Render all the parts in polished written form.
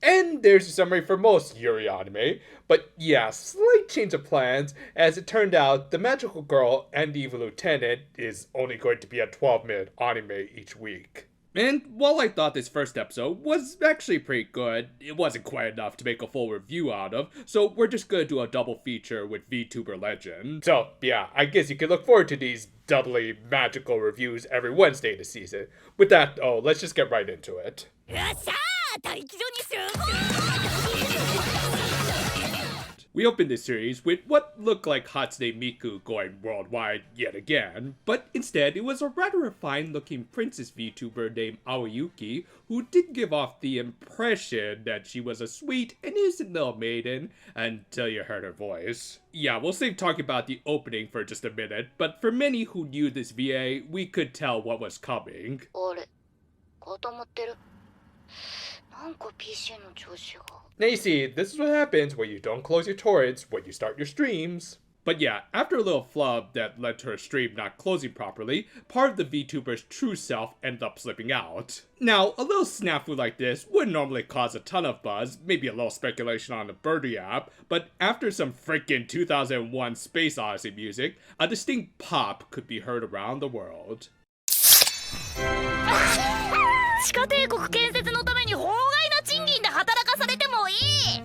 And there's a summary for most Yuri anime, but yeah, slight change of plans, as it turned out the Magical Girl and the Evil Lieutenant is only going to be a 12-minute anime each week. And while I thought this first episode was actually pretty good, it wasn't quite enough to make a full review out of, so we're just gonna do a double feature with VTuber Legend. So yeah, I guess you can look forward to these doubly magical reviews every Wednesday this season. With that, let's just get right into it. We opened this series with what looked like Hatsune Miku going worldwide yet again, but instead it was a rather refined looking princess VTuber named Aoyuki who did give off the impression that she was a sweet and innocent little maiden until you heard her voice. Yeah, we'll save talking about the opening for just a minute, but for many who knew this VA, we could tell what was coming. Now you see, this is what happens when you don't close your torrents when you start your streams. But yeah, after a little flub that led to her stream not closing properly, part of the VTuber's true self ended up slipping out. Now, a little snafu like this wouldn't normally cause a ton of buzz, maybe a little speculation on the Birdie app, but after some freaking 2001 Space Odyssey music, a distinct pop could be heard around the world.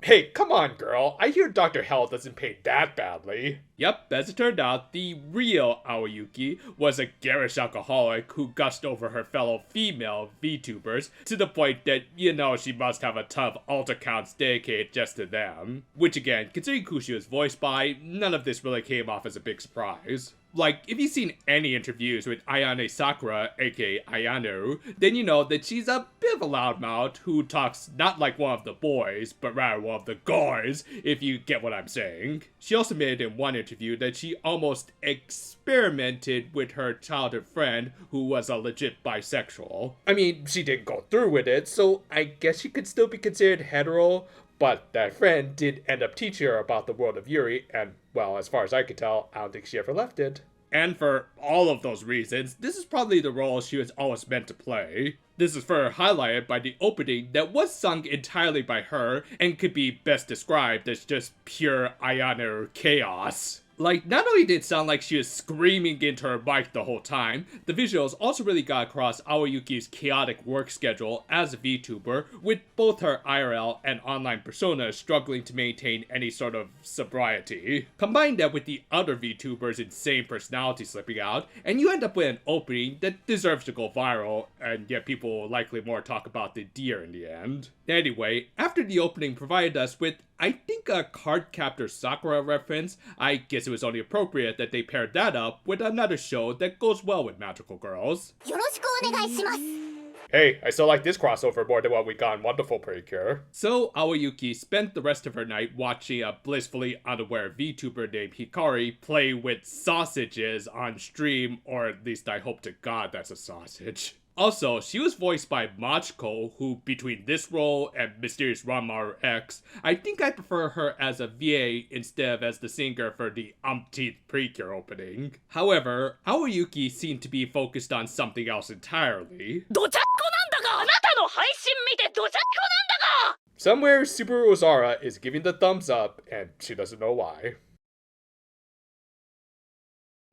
Hey, come on, girl. I hear Dr. Hell doesn't pay that badly. Yep, as it turned out, the real Aoyuki was a garish alcoholic who gushed over her fellow female VTubers to the point that, she must have a ton of alt accounts dedicated just to them. Which again, considering who she was voiced by, none of this really came off as a big surprise. Like, if you've seen any interviews with Ayane Sakura, aka Ayano, then you know that she's a bit of a loudmouth who talks not like one of the boys, but rather one of the guys, if you get what I'm saying. She also admitted in one interview that she almost experimented with her childhood friend who was a legit bisexual. I mean, she didn't go through with it, so I guess she could still be considered hetero, but that friend did end up teaching her about the world of Yuri, and, well, as far as I could tell, I don't think she ever left it. And for all of those reasons, this is probably the role she was always meant to play. This is further highlighted by the opening that was sung entirely by her, and could be best described as just pure Ayano chaos. Like, not only did it sound like she was screaming into her mic the whole time, the visuals also really got across Aoyuki's chaotic work schedule as a VTuber, with both her IRL and online personas struggling to maintain any sort of sobriety. Combine that with the other VTubers' insane personality slipping out, and you end up with an opening that deserves to go viral, and yet people will likely more talk about the deer in the end. Anyway, after the opening provided us with, I think, a Cardcaptor Sakura reference, I guess it was only appropriate that they paired that up with another show that goes well with magical girls. Hey, I still like this crossover more than what we got in Wonderful Precure. So, Aoyuki spent the rest of her night watching a blissfully unaware VTuber named Hikari play with sausages on stream, or at least I hope to God that's a sausage. Also, she was voiced by Machiko, who, between this role and Mysterious Ranmaru X, I think I prefer her as a VA instead of as the singer for the umpteenth Precure opening. However, Aoyuki seemed to be focused on something else entirely. Somewhere, Subaru Ozara is giving the thumbs up, and she doesn't know why.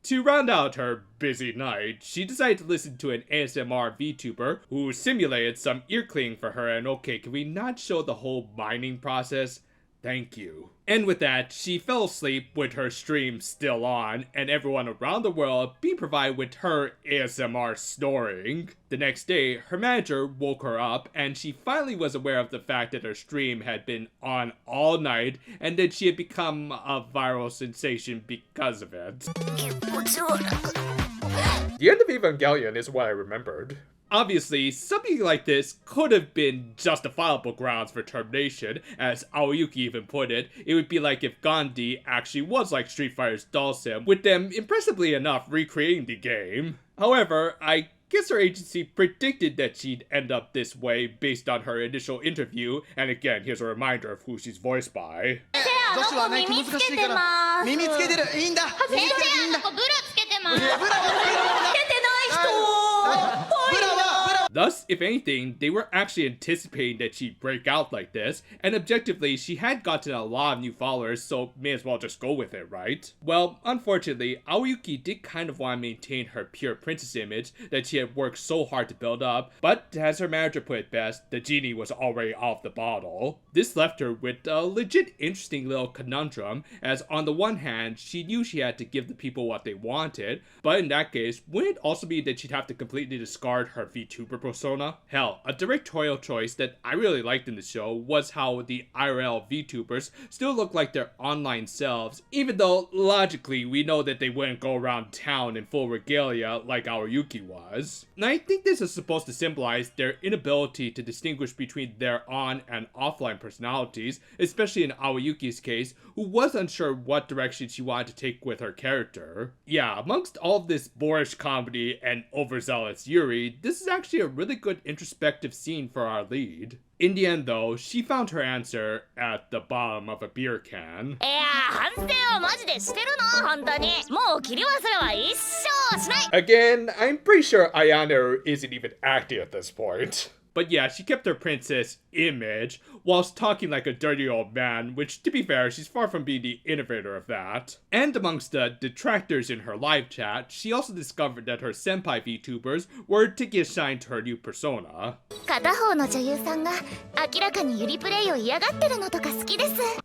To round out her busy night, she decided to listen to an ASMR VTuber who simulated some ear cleaning for her, and okay, can we not show the whole mining process? Thank you. And with that, she fell asleep with her stream still on, and everyone around the world being provided with her ASMR snoring. The next day, her manager woke her up, and she finally was aware of the fact that her stream had been on all night, and that she had become a viral sensation because of it. The end of Evangelion is what I remembered. Obviously, something like this could have been justifiable grounds for termination, as Aoyuki even put it. It would be like if Gandhi actually was like Street Fighter's Dhalsim, with them impressively enough recreating the game. However, I guess her agency predicted that she'd end up this way based on her initial interview, and again, here's a reminder of who she's voiced by. Thus, if anything, they were actually anticipating that she'd break out like this, and objectively, she had gotten a lot of new followers, so may as well just go with it, right? Well, unfortunately, Aoyuki did kind of want to maintain her pure princess image that she had worked so hard to build up, but as her manager put it best, the genie was already off the bottle. This left her with a legit interesting little conundrum, as on the one hand, she knew she had to give the people what they wanted, but in that case, wouldn't it also be that she'd have to completely discard her VTuber persona? Hell, a directorial choice that I really liked in the show was how the IRL VTubers still look like their online selves, even though logically we know that they wouldn't go around town in full regalia like Aoyuki was. And I think this is supposed to symbolize their inability to distinguish between their on and offline personalities, especially in Aoyuki's case, who was unsure what direction she wanted to take with her character. Yeah, amongst all of this boorish comedy and overzealous Yuri, this is actually a really good introspective scene for our lead. In the end though, she found her answer at the bottom of a beer can. Again, I'm pretty sure Ayano isn't even acting at this point. But yeah, she kept her princess image whilst talking like a dirty old man, which to be fair, she's far from being the innovator of that. And amongst the detractors in her live chat, she also discovered that her senpai VTubers were taking a shine to her new persona.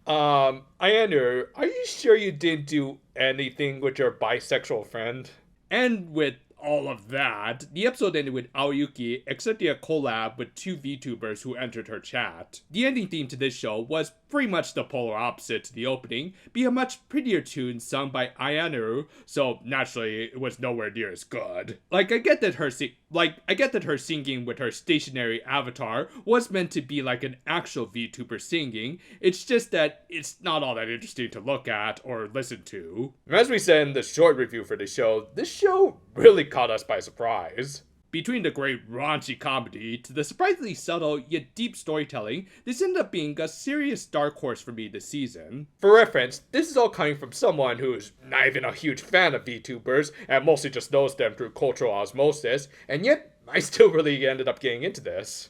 Ayano, are you sure you didn't do anything with your bisexual friend? And with all of that, the episode ended with Aoyuki accepting a collab with two VTubers who entered her chat. The ending theme to this show was pretty much the polar opposite to the opening, being a much prettier tune sung by Ayano, so naturally it was nowhere near as good. I get that her singing with her stationary avatar was meant to be like an actual VTuber singing, it's just that it's not all that interesting to look at or listen to. As we said in the short review for the show, this show really caught us by surprise. Between the great raunchy comedy to the surprisingly subtle yet deep storytelling, this ended up being a serious dark horse for me this season. For reference, this is all coming from someone who's not even a huge fan of VTubers and mostly just knows them through cultural osmosis, and yet I still really ended up getting into this.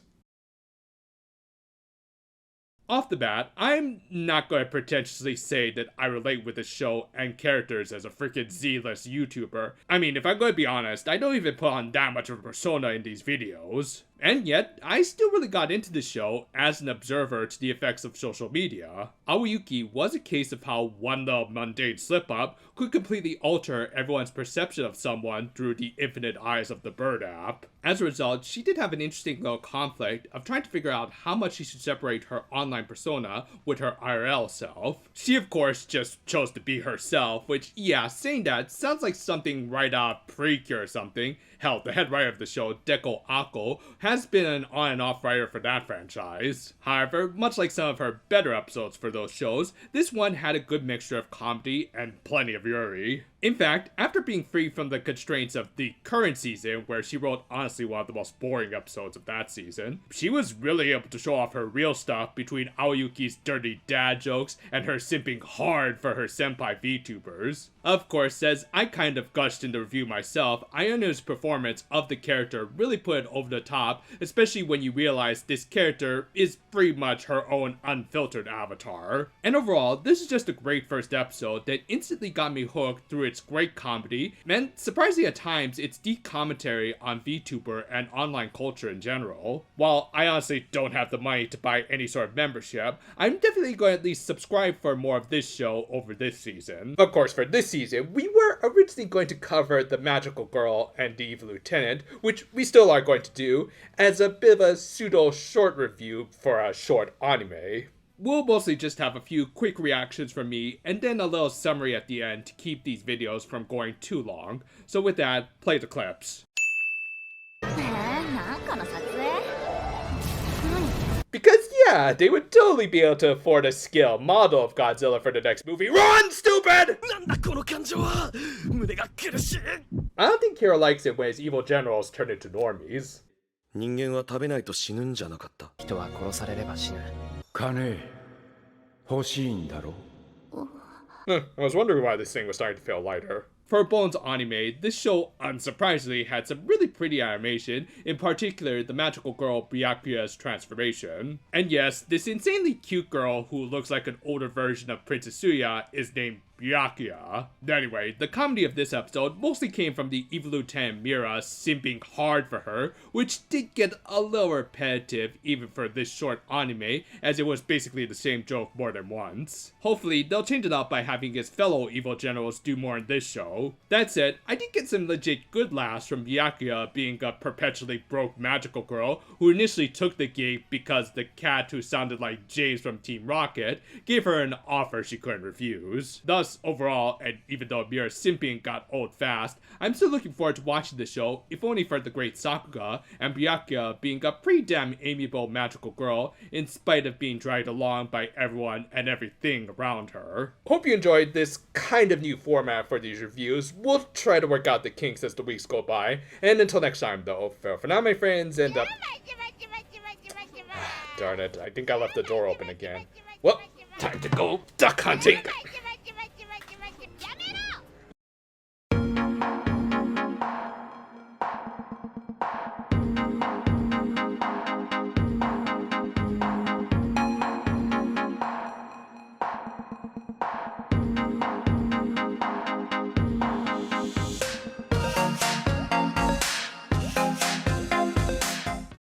Off the bat, I'm not going to pretentiously say that I relate with the show and characters as a freaking Z-list YouTuber. I mean, if I'm going to be honest, I don't even put on that much of a persona in these videos. And yet, I still really got into the show as an observer to the effects of social media. Aoyuki was a case of how one little mundane slip-up could completely alter everyone's perception of someone through the infinite eyes of the Bird app. As a result, she did have an interesting little conflict of trying to figure out how much she should separate her online persona with her IRL self. She of course just chose to be herself, which yeah, saying that sounds like something right out of Precure or something. Hell, the head writer of the show, Deko Ako, has been an on and off writer for that franchise. However, much like some of her better episodes for those shows, this one had a good mixture of comedy and plenty of Yuri. In fact, after being free from the constraints of the current season, where she wrote honestly one of the most boring episodes of that season, she was really able to show off her real stuff between Aoyuki's dirty dad jokes and her simping hard for her senpai VTubers. Of course, as I kind of gushed in the review myself, Ayano's performance of the character really put it over the top, especially when you realize this character is pretty much her own unfiltered avatar. And overall, this is just a great first episode that instantly got me hooked through its great comedy, and surprisingly at times, its deep commentary on VTuber and online culture in general. While I honestly don't have the money to buy any sort of membership, I'm definitely going to at least subscribe for more of this show over this season. Of course, for this season, we were originally going to cover The Magical Girl and the Evil Lieutenant, which we still are going to do, as a bit of a pseudo short review for a short anime. We'll mostly just have a few quick reactions from me, and then a little summary at the end to keep these videos from going too long. So with that, play the clips. Because yeah, they would totally be able to afford a scale model of Godzilla for the next movie. Run, stupid! I don't think Kira likes it when his evil generals turn into normies. I was wondering why this thing was starting to feel lighter. For Bones anime, this show unsurprisingly had some really pretty animation, in particular the magical girl Byakuya's transformation. And yes, this insanely cute girl who looks like an older version of Princess Suya is named Byakuya. Anyway, the comedy of this episode mostly came from the evil Lieutenant Mira simping hard for her, which did get a little repetitive even for this short anime, as it was basically the same joke more than once. Hopefully, they'll change it up by having his fellow evil generals do more in this show. That said, I did get some legit good laughs from Byakuya being a perpetually broke magical girl who initially took the gig because the cat who sounded like James from Team Rocket gave her an offer she couldn't refuse. Thus, overall, and even though Mira's simping got old fast, I'm still looking forward to watching the show, if only for the great Sakuga and Byakuya being a pretty damn amiable magical girl, in spite of being dragged along by everyone and everything around her. Hope you enjoyed this kind of new format for these reviews. We'll try to work out the kinks as the weeks go by, and until next time though, farewell for now my friends, and darn it, I think I left the door open again. Well, time to go duck hunting!